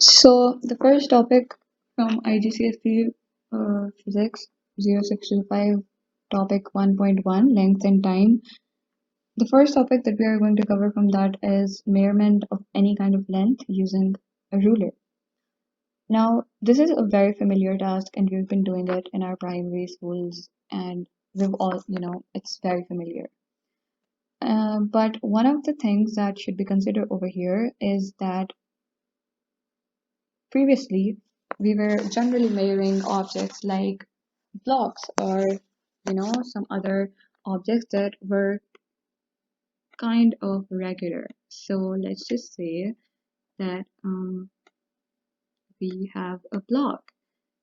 So the first topic from Igcse Physics 0625, topic 1.1, length and time. The first topic that we are going to cover from that is measurement of any kind of length using a ruler. Now, this is a very familiar task and we've been doing it in our primary schools and we've all, it's very familiar. But one of the things that should be considered over here is that previously, we were generally measuring objects like blocks or some other objects that were kind of regular. So let's just say that we have a block,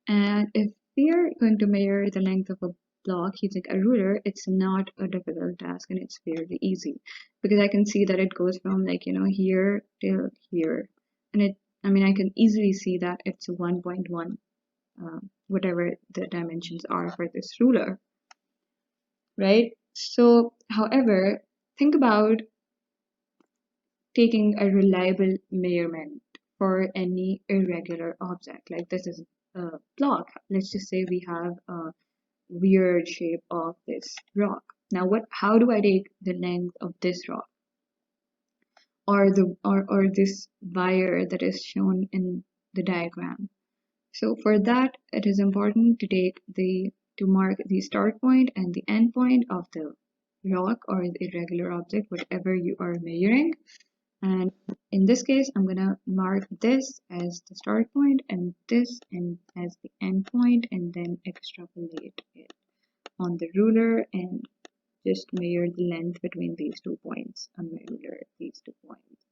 and if we are going to measure the length of a block using a ruler, it's not a difficult task and it's fairly easy because I can see that it goes from here till here, and I can easily see that it's 1.1, whatever the dimensions are for this ruler, right? So, however, think about taking a reliable measurement for any irregular object. Like this is a block. Let's just say we have a weird shape of this rock. Now, how do I take the length of this rock or this wire that is shown in the diagram? So for that, it is important to mark the start point and the end point of the rock or the irregular object, whatever you are measuring. And in this case, I'm gonna mark this as the start point and this as the end point, and then extrapolate it on the ruler and just measure the length between these 2 points on my ruler, these 2 points.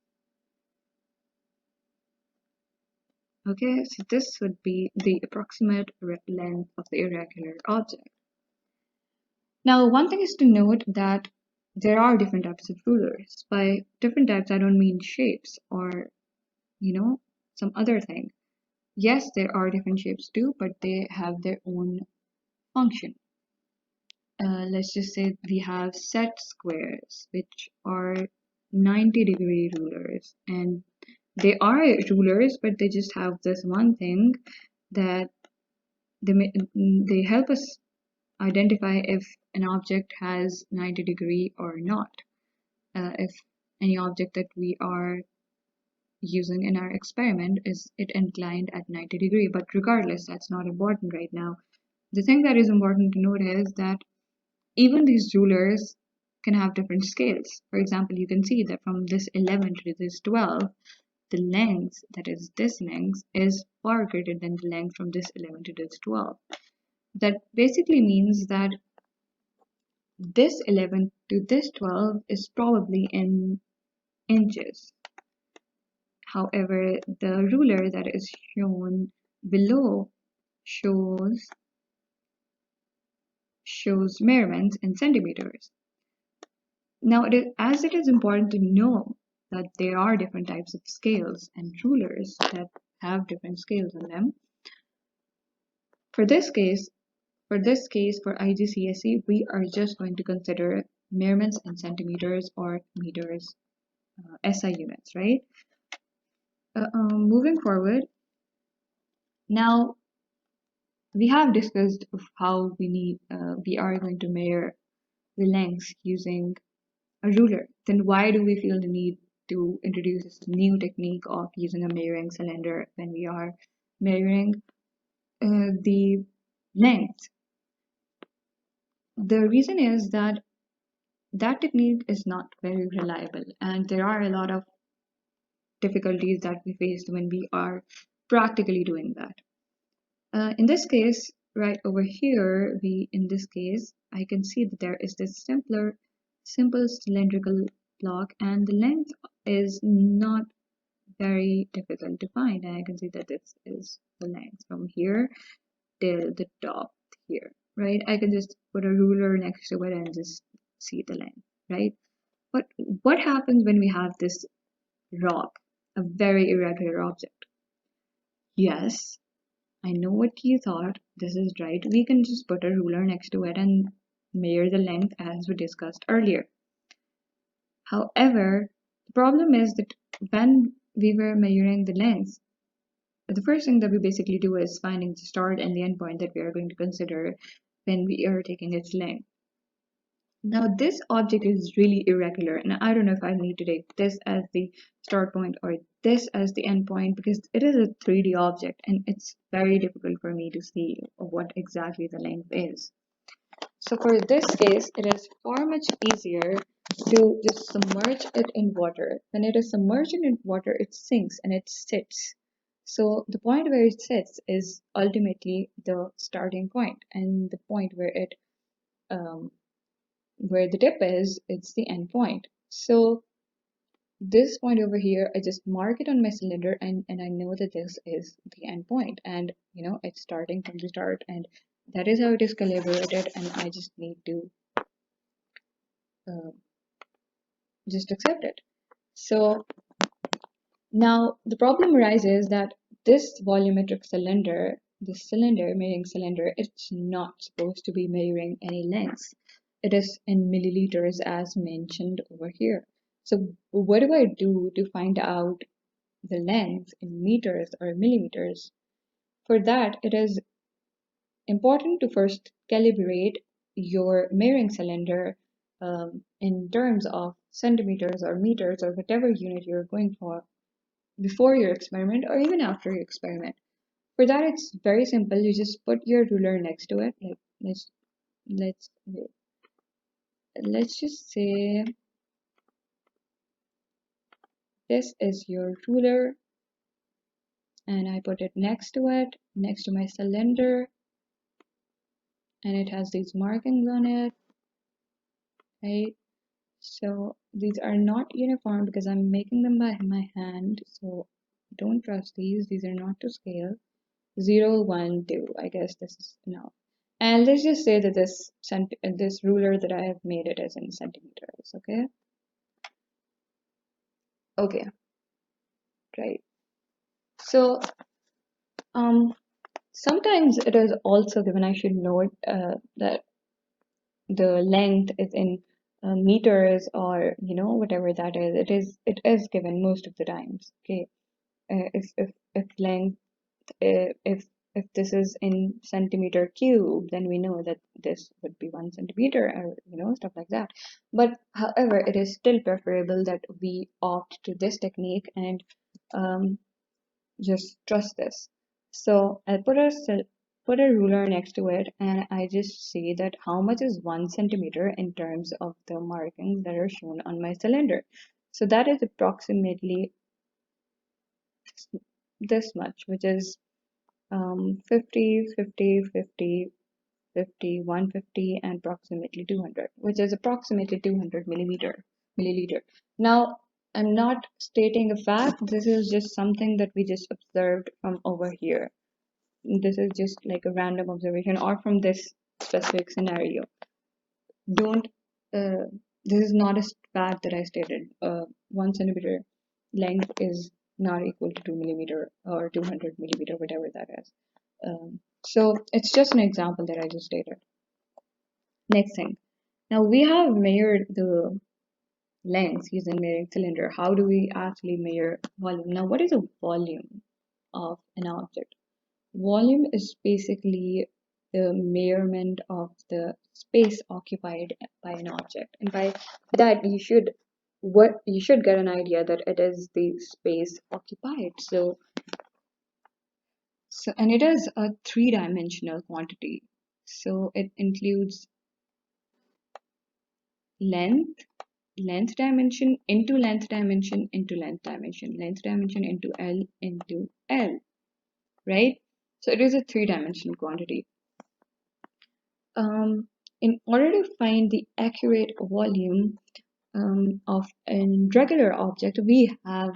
Okay, so this would be the approximate length of the irregular object. Now, one thing is to note that there are different types of rulers. By different types, I don't mean shapes or, some other thing. Yes, there are different shapes too, but they have their own function. Let's just say we have set squares, which are 90-degree rulers, and they are rulers, but they just have this one thing that they help us identify if an object has 90-degree or not. If any object that we are using in our experiment is it inclined at 90-degree, but regardless, that's not important right now. The thing that is important to note is that even these rulers can have different scales. For example, you can see that from this 11 to this 12, the length, that is this length, is far greater than the length from this 11 to this 12. That basically means that this 11 to this 12 is probably in inches. However, the ruler that is shown below shows measurements in centimeters. Now, as it is important to know that there are different types of scales and rulers that have different scales on them. For this case, for IGCSE, we are just going to consider measurements in centimeters or meters, SI units, right? Moving forward, now we have discussed how we are going to measure the lengths using a ruler. Then why do we feel the need to introduce this new technique of using a measuring cylinder when we are measuring the length? The reason is that technique is not very reliable, and there are a lot of difficulties that we face when we are practically doing that. In this case, right over here, I can see that there is this simple cylindrical block, and the length is not very difficult to find. And I can see that this is the length from here till the top here, right? I can just put a ruler next to it and just see the length, right? But what happens when we have this rock, a very irregular object? Yes, I know what you thought. This is right. We can just put a ruler next to it and measure the length as we discussed earlier. However, the problem is that when we were measuring the length, the first thing that we basically do is finding the start and the end point that we are going to consider when we are taking its length. Now this object is really irregular, and I don't know if I need to take this as the start point or this as the end point, because it is a 3D object and it's very difficult for me to see what exactly the length is. So for this case, it is far much easier to just submerge it in water. When it is submerged in water, it sinks and it sits. So the point where it sits is ultimately the starting point, and the point um, where the tip is, it's the end point. So this point over here, I just mark it on my cylinder, and I know that this is the end point, and it's starting from the start, and that is how it is calibrated, and I just need to uh, just accept it. So now the problem arises that this volumetric cylinder, this measuring cylinder, it's not supposed to be measuring any lengths. It is in milliliters as mentioned over here. So what do I do to find out the length in meters or millimeters? For that, it is important to first calibrate your measuring cylinder in terms of centimeters or meters or whatever unit you're going for before your experiment or even after your experiment. For that, it's very simple. You just put your ruler next to it. Like let's let's just say this is your ruler, and I put it next to it, next to my cylinder, and it has these markings on it, right? So these are not uniform because I'm making them by my hand, so don't trust these. These are not to scale. 0, 1, 2. I guess this is enough. And let's just say that this ruler that I have made it is in centimeters, okay? Okay, right. So sometimes it is also given, I should note that the length is in meters or whatever that is. It is given most of the times, okay? If length if this is in centimeter cube, then we know that this would be 1 centimeter, or stuff like that. But however, it is still preferable that we opt to this technique and just trust this. So I put a ruler next to it, and I just see that how much is 1 centimeter in terms of the markings that are shown on my cylinder. So that is approximately this much, which is 50, 50, 50, 50, 150, and approximately 200, which is approximately 200 milliliter. Now, I'm not stating a fact. This is just something that we just observed from over here. This is just like a random observation or from this specific scenario. Don't, this is not a fact that I stated. 1 centimeter length is not equal to 2 millimeter or 200 millimeter, whatever that is. So it's just an example that I just stated. Next thing. Now we have measured the length using measuring cylinder. How do we actually measure volume? Now what is a volume of an object? Volume is basically the measurement of the space occupied by an object. And by that you should get an idea that it is the space occupied. So and it is a three-dimensional quantity. So it includes length, length dimension into length dimension into length dimension, length dimension into L, right? So it is a three-dimensional quantity. In order to find the accurate volume of a regular object, we have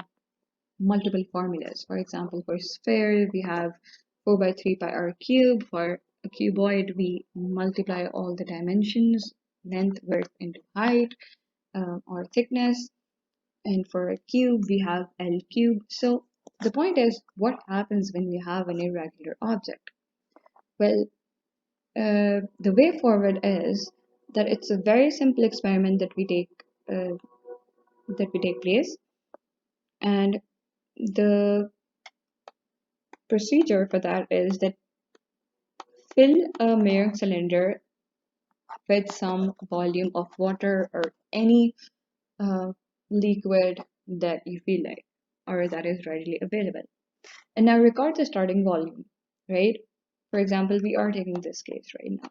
multiple formulas. For example, for sphere, we have 4 by 3 pi r cube. For a cuboid, we multiply all the dimensions, length, width into height or thickness. And for a cube, we have L cube. So the point is, what happens when we have an irregular object? Well, the way forward is that it's a very simple experiment that we take place, and the procedure for that is that fill a mirror cylinder with some volume of water or any uh, liquid that you feel like or that is readily available. And now record the starting volume, right? For example, we are taking this case right now.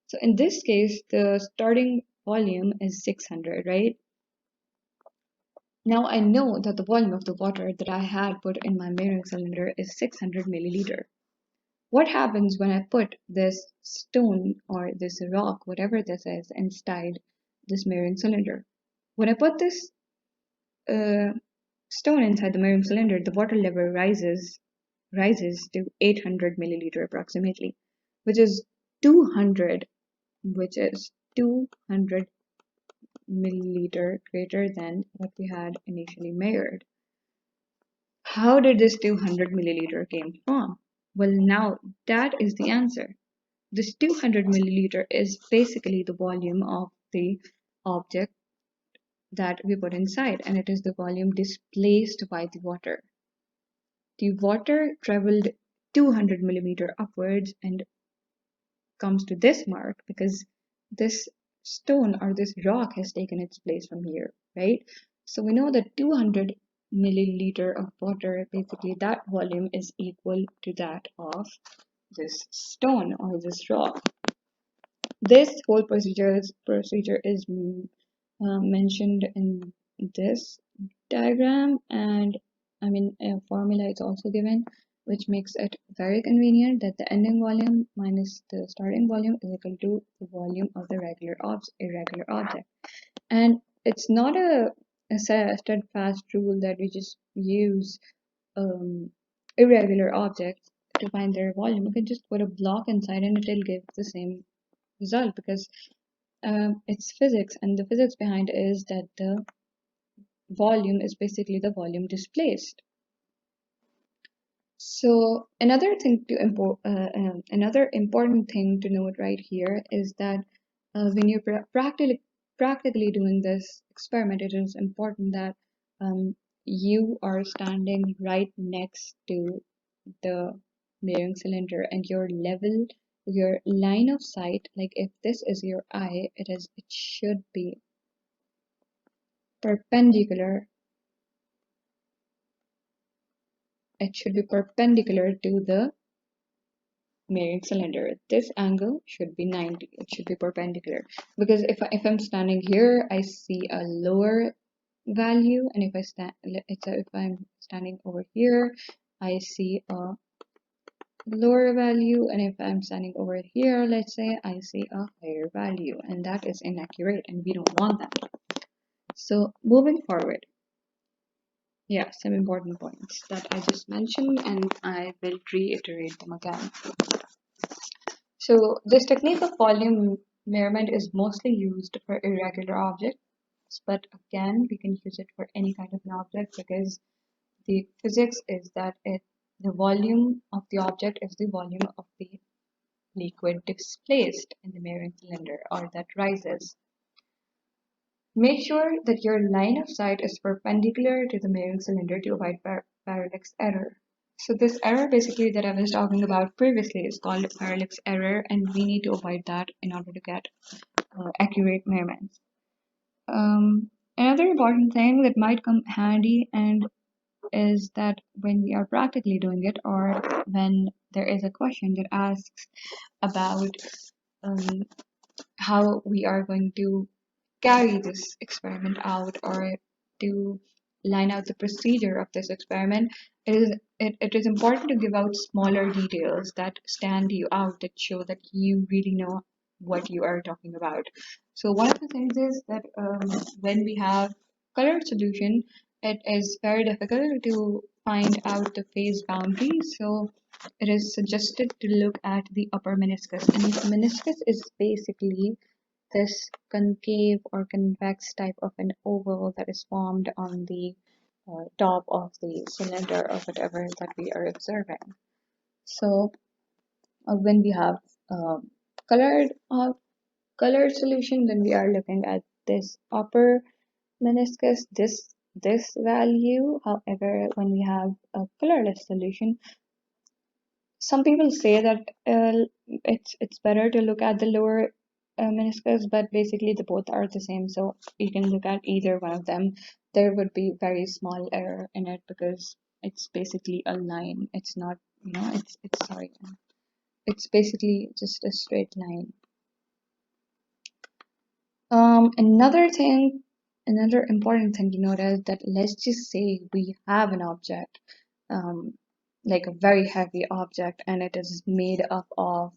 So in this case, the starting volume is 600, right? Now I know that the volume of the water that I had put in my mirroring cylinder is 600 milliliter. What happens when I put this stone or this rock, whatever this is, inside this mirroring cylinder? When I put this uh, stone inside the mirroring cylinder, the water level rises to 800 milliliter approximately, which is 200, which is 200 milliliter greater than what we had initially measured. How did this 200 milliliter came from? Well, now that is the answer. This 200 milliliter is basically the volume of the object that we put inside, and it is the volume displaced by the water. The water traveled 200 millimeter upwards and comes to this mark because this stone or this rock has taken its place from here, right? So we know that 200 milliliter of water, basically that volume is equal to that of this stone or this rock. This whole procedure is mentioned in this diagram, and I mean a formula is also given, which makes it very convenient that the ending volume minus the starting volume is equal to the volume of the irregular object. And it's not a steadfast rule that we just use irregular objects to find their volume. You can just put a block inside and it'll give the same result because it's physics, and the physics behind it is that the volume is basically the volume displaced. So another important thing to note right here is that when you're practically doing this experiment, it is important that you are standing right next to the mirroring cylinder, and your line of sight, like if this is your eye, it should be perpendicular. It should be perpendicular to the mirroring cylinder. This angle should be 90. It should be perpendicular because if I'm standing here, I see a lower value, and if I'm standing over here, I see a lower value, and if I'm standing over here, let's say, I see a higher value, and that is inaccurate, and we don't want that. So moving forward, yeah, some important points that I just mentioned, and I will reiterate them again. So this technique of volume measurement is mostly used for irregular objects, but again, we can use it for any kind of an object because the physics is that the volume of the object is the volume of the liquid displaced in the mirroring cylinder or that rises. Make sure that your line of sight is perpendicular to the mirroring cylinder to avoid parallax error. So this error basically that I was talking about previously is called parallax error, and we need to avoid that in order to get accurate measurements. Another important thing that might come handy and is that when we are practically doing it, or when there is a question that asks about um, how we are going to carry this experiment out or to line out the procedure of this experiment, it is important to give out smaller details that stand you out, that show that you really know what you are talking about. So one of the things is that when we have colored solution, it is very difficult to find out the phase boundaries. So it is suggested to look at the upper meniscus, and the meniscus is basically this concave or convex type of an oval that is formed on the top of the cylinder or whatever that we are observing. So when we have um, colored uh, colored solution, then we are looking at this upper meniscus, this value. However, when we have a colorless solution, some people say that it's better to look at the lower meniscus, but basically the both are the same. So you can look at either one of them. There would be very small error in it because it's basically a line. It's not, it's sorry, it's basically just a straight line. Another thing, another important thing to note is that let's just say we have an object, um, like a very heavy object, and it is made up of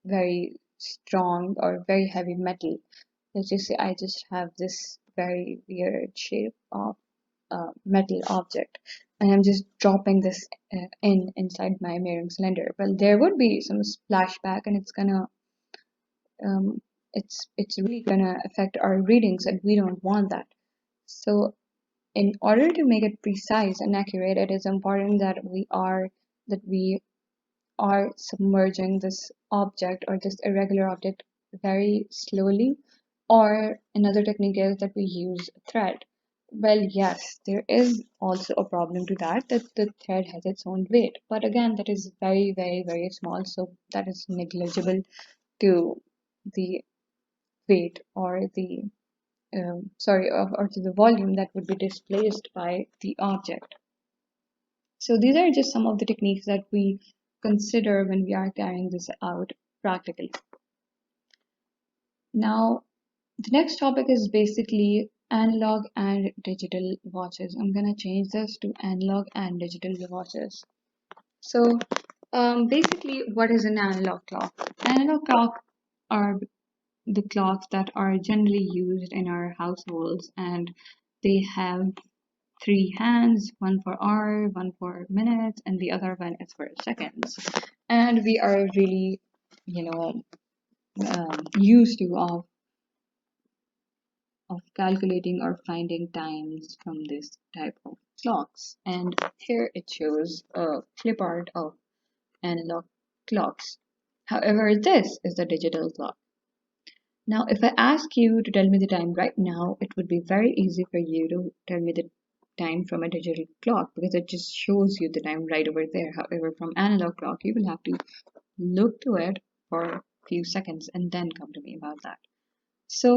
very strong or very heavy metal. Let's just say I just have this very weird shape of metal object, and I'm just dropping this inside my mirroring cylinder. Well, there would be some splashback, and um, it's really gonna affect our readings, and we don't want that. So, in order to make it precise and accurate, it is important that we are submerging this object or this irregular object very slowly, or another technique is that we use thread. Well, yes, there is also a problem to that the thread has its own weight, but again, that is very, very, very small, so that is negligible to the weight or the or to the volume that would be displaced by the object. So these are just some of the techniques that we consider when we are carrying this out practically. Now, the next topic is basically analog and digital watches. I'm gonna change this to analog and digital watches. So basically, what is an analog clock? Analog clock are the clocks that are generally used in our households, and they have three hands, one for hour, one for minutes, and the other one is for seconds. And we are really, used to of calculating or finding times from this type of clocks. And here it shows a clip art of analog clocks. However, this is the digital clock. Now, if I ask you to tell me the time right now, it would be very easy for you to tell me the time from a digital clock because it just shows you the time right over there. However, from analog clock, you will have to look to it for a few seconds and then come to me about that. So